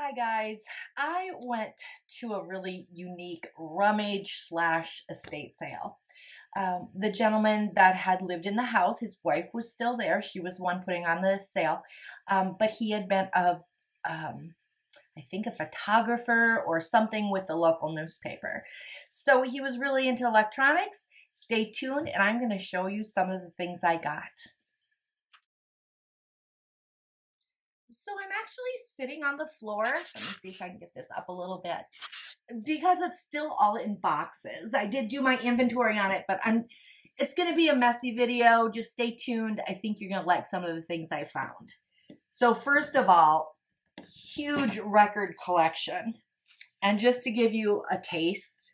Hi guys, I went to a really unique rummage slash estate sale. The gentleman that had lived in the house, his wife was still there. She was the one putting on the sale, but he had been um, I think a photographer or something with the local newspaper. So he was really into electronics. Stay tuned, and I'm going to show you some of the things I got. So I'm actually sitting on the floor. Let me see if I can get this up a little bit because it's still all in boxes. I did do my inventory on it, but it's going to be a messy video. Just stay tuned. I think you're going to like some of the things I found. So first of all, huge record collection. And just to give you a taste,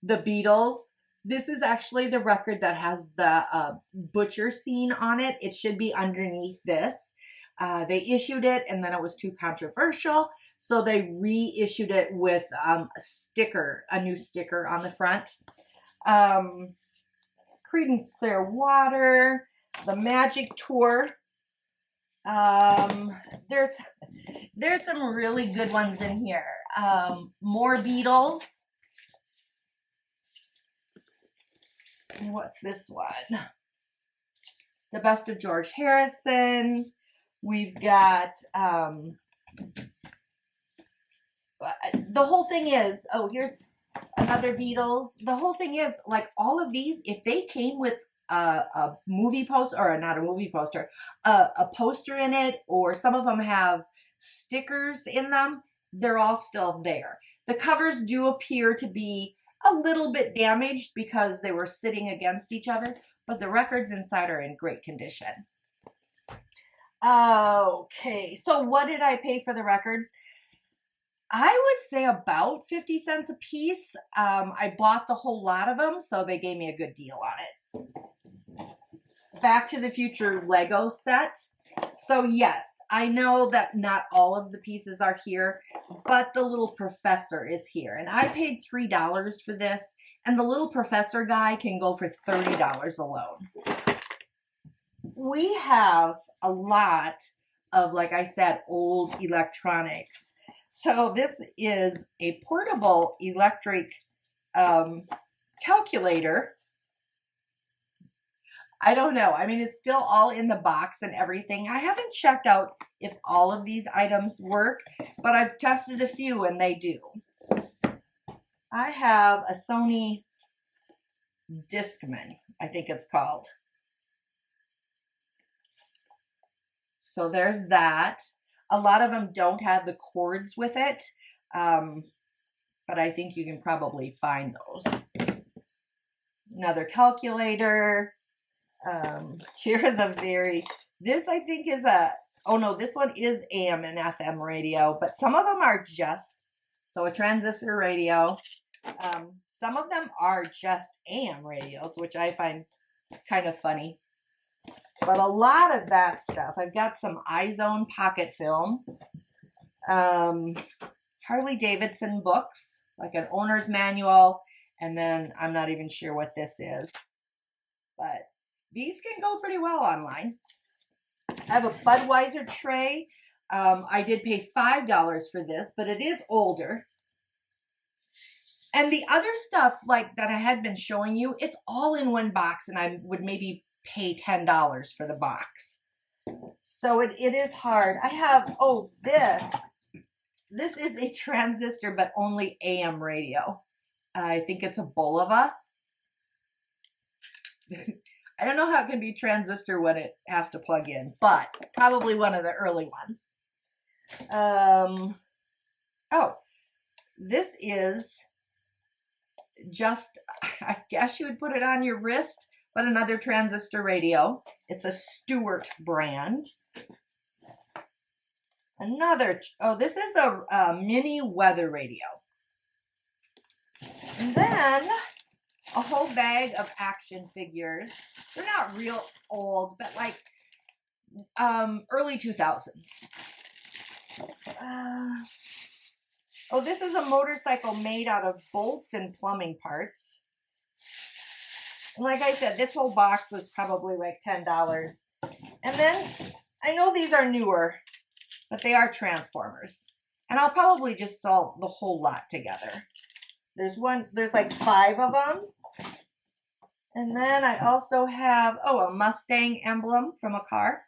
the Beatles. This is actually the record that has the butcher scene on it. It should be underneath this. They issued it and then it was too controversial. So they reissued it with a new sticker on the front. Creedence Clearwater, the Magic Tour. There's some really good ones in here. More Beatles. And what's this one? The Best of George Harrison. We've got, the whole thing is, oh, here's another Beatles. The whole thing is, like, all of these, if they came with a movie poster, or not a movie poster, a poster in it, or some of them have stickers in them, they're all still there. The covers do appear to be a little bit damaged because they were sitting against each other, but the records inside are in great condition. Okay, so what did I pay for the records? I would say about 50 cents a piece. I bought the whole lot of them, so they gave me a good deal on it. Back to the Future Lego set. So yes, I know that not all of the pieces are here, but the little professor is here. And I paid $3 for this, and the little professor guy can go for $30 alone. We have a lot of, like I said, old electronics. So this is a portable electric calculator. I don't know. I mean, it's still all in the box and everything. I haven't checked out if all of these items work, but I've tested a few and they do. I have a Sony Discman, I think it's called. So there's that. A lot of them don't have the cords with it, but I think you can probably find those. Another calculator. Here's this I think is this one is AM and FM radio, but some of them are a transistor radio. Some of them are just AM radios, which I find kind of funny. But a lot of that stuff, I've got some iZone pocket film, Harley Davidson books, like an owner's manual, and then I'm not even sure what this is, but these can go pretty well online. I have a Budweiser tray. I did pay $5 for this, but it is older. And the other stuff like that I had been showing you, it's all in one box, and I would maybe pay $10 for the box. So it is hard. I have, this is a transistor, but only AM radio. I think it's a Bulova. I don't know how it can be transistor when it has to plug in, but probably one of the early ones. This is just, I guess you would put it on your wrist, but another transistor radio. It's a Stewart brand. This is a mini weather radio. And then a whole bag of action figures. They're not real old, but like early 2000s. This is a motorcycle made out of bolts and plumbing parts. And like I said, this whole box was probably like $10. And then, I know these are newer, but they are Transformers. And I'll probably just sell the whole lot together. There's like 5 of them. And then I also have, a Mustang emblem from a car.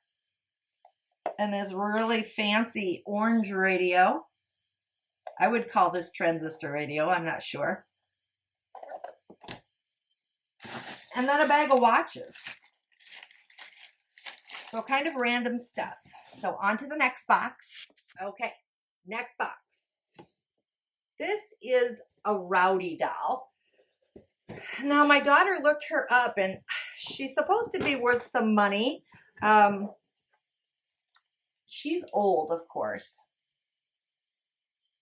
And this really fancy orange radio. I would call this transistor radio, I'm not sure. And then a bag of watches. So kind of random stuff. So on to the next box. Okay, next box. This is a Rowdy doll. Now my daughter looked her up and she's supposed to be worth some money. She's old, of course.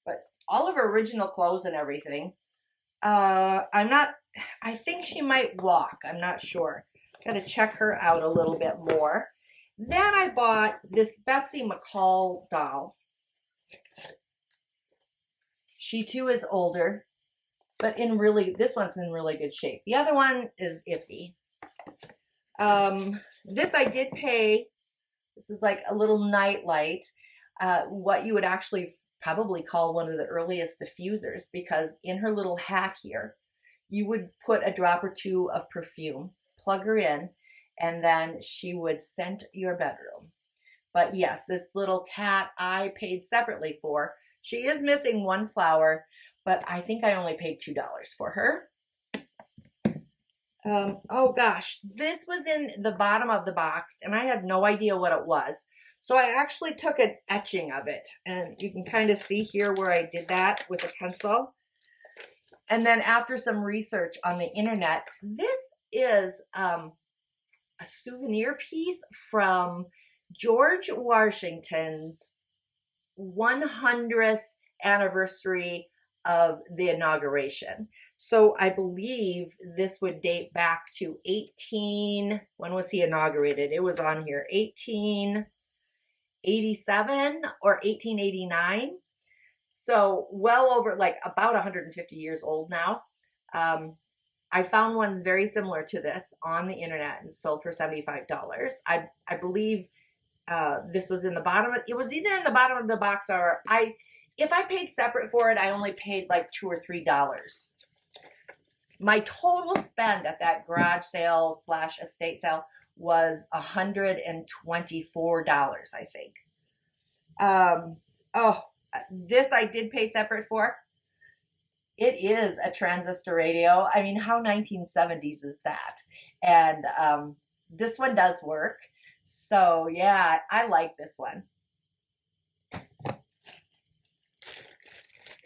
But all of her original clothes and everything. I think she might walk. I'm not sure. Got to check her out a little bit more. Then I bought this Betsy McCall doll. She too is older, but this one's in really good shape. The other one is iffy. This I did pay. This is like a little nightlight. What you would actually probably call one of the earliest diffusers, because in her little hat here, you would put a drop or 2 of perfume, plug her in, and then she would scent your bedroom. But yes, this little cat I paid separately for. She is missing 1 flower, but I think I only paid $2 for her. Oh gosh, this was in the bottom of the box and I had no idea what it was. So I actually took an etching of it, and you can kind of see here where I did that with a pencil. And then after some research on the internet, this is a souvenir piece from George Washington's 100th anniversary of the inauguration. So I believe this would date back to when was he inaugurated? It was on here, 1887 or 1889. So well over, like about 150 years old now. I found ones very similar to this on the internet and sold for $75. I believe this was in the bottom. It was either in the bottom of the box or if I paid separate for it, I only paid like $2 or $3. My total spend at that garage sale / estate sale was $124, I think. This I did pay separate for. It is a transistor radio. I mean, how 1970s is that? And this one does work. So yeah, I like this one.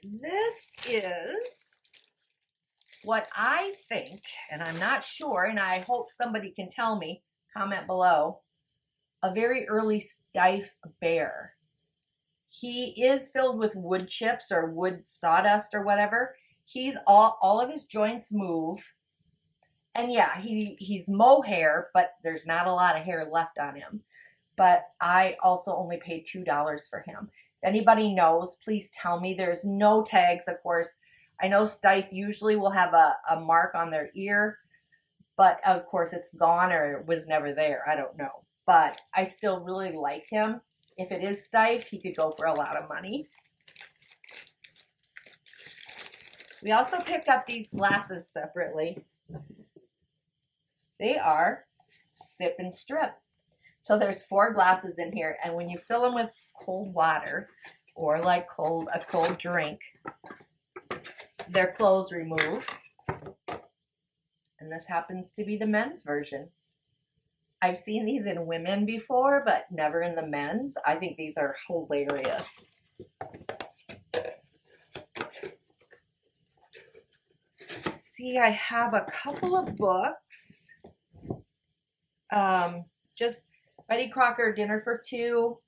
This is what I think, and I'm not sure, and I hope somebody can tell me, comment below, a very early Steiff bear. He is filled with wood chips or wood sawdust or whatever. He's all of his joints move. And yeah, he's mohair, but there's not a lot of hair left on him. But I also only paid $2 for him. If anybody knows, please tell me. There's no tags, of course. I know Steiff usually will have a mark on their ear, but of course it's gone or it was never there. I don't know. But I still really like him. If it is Steiff, he could go for a lot of money. We also picked up these glasses separately. They are sip and strip. So there's 4 glasses in here, and when you fill them with cold water or like a cold drink, their clothes remove. And this happens to be the men's version. I've seen these in women before, but never in the men's. I think these are hilarious. See, I have a couple of books. Just Betty Crocker, Dinner for Two.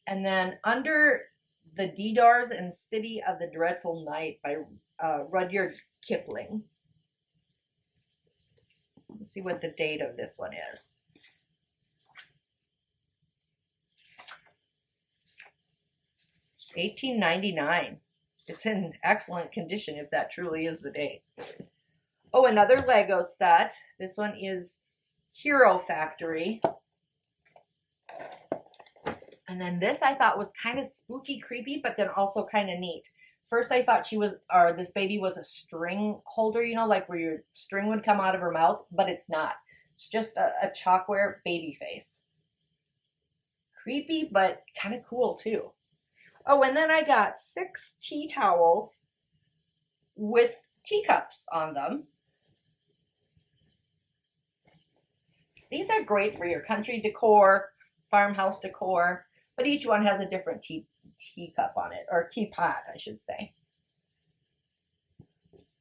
And then Under the Deodars and City of the Dreadful Night by Rudyard Kipling. Let's see what the date of this one is. $18.99. It's in excellent condition if that truly is the date. Oh, another Lego set. This one is Hero Factory. And then this I thought was kind of spooky, creepy, but then also kind of neat. First I thought she was, or this baby was a string holder, you know, like where your string would come out of her mouth, but it's not. It's just a chalkware baby face. Creepy, but kind of cool too. Oh, and then I got 6 tea towels with teacups on them. These are great for your country decor, farmhouse decor, but each one has a different teacup on it, or teapot, I should say.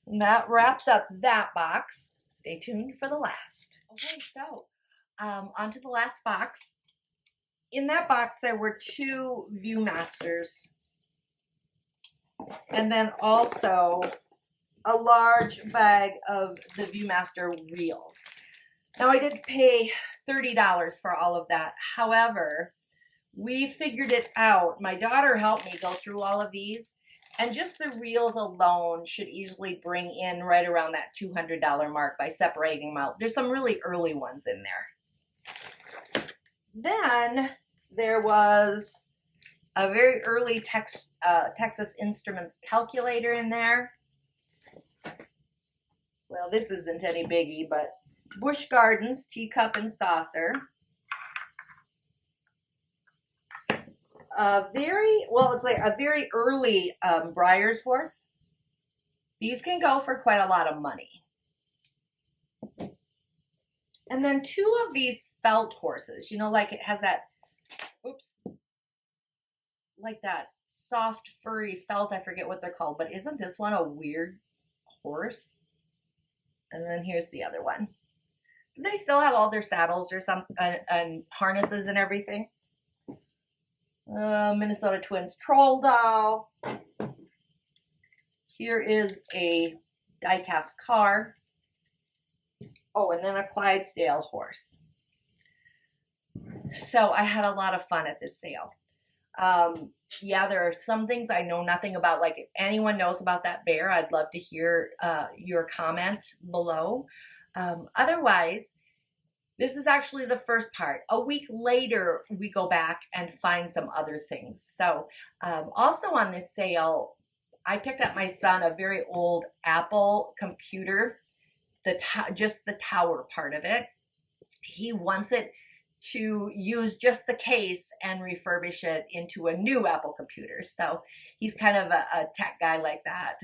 And that wraps up that box. Stay tuned for the last. Okay, so onto the last box. In that box, there were 2 Viewmasters, and then also a large bag of the Viewmaster reels. Now, I did pay $30 for all of that. However, we figured it out. My daughter helped me go through all of these, and just the reels alone should easily bring in right around that $200 mark by separating them out. There's some really early ones in there. Then there was a very early Texas Instruments calculator in there. Well, this isn't any biggie, but Busch Gardens teacup and saucer. It's like a very early Breyer's horse. These can go for quite a lot of money. And then 2 of these felt horses, you know, like it has that, like that soft furry felt. I forget what they're called, but isn't this one a weird horse? And then here's the other one. They still have all their saddles or some and harnesses and everything. Minnesota Twins troll doll. Here is a die-cast car. Oh, and then a Clydesdale horse. So I had a lot of fun at this sale. Yeah, there are some things I know nothing about. Like, if anyone knows about that bear, I'd love to hear your comment below. Otherwise, this is actually the first part. A week later, we go back and find some other things. So also on this sale, I picked up my son a very old Apple computer, just the tower part of it. He wants it to use just the case and refurbish it into a new Apple computer. So he's kind of a tech guy like that.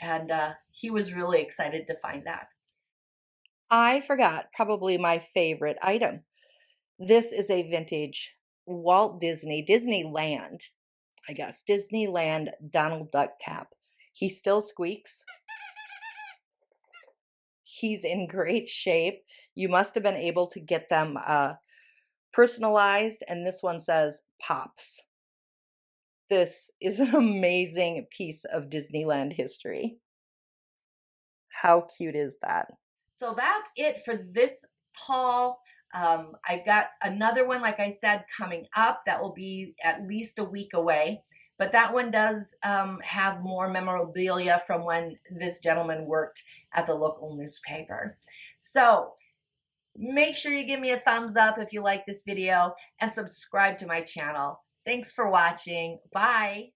And he was really excited to find that. I forgot probably my favorite item. This is a vintage Walt Disneyland, I guess, Disneyland Donald Duck cap. He still squeaks. He's in great shape. You must have been able to get them personalized, and this one says Pops. This is an amazing piece of Disneyland history. How cute is that? So that's it for this haul. I've got another one, like I said, coming up that will be at least a week away. But that one does have more memorabilia from when this gentleman worked at the local newspaper. So make sure you give me a thumbs up if you like this video and subscribe to my channel. Thanks for watching. Bye.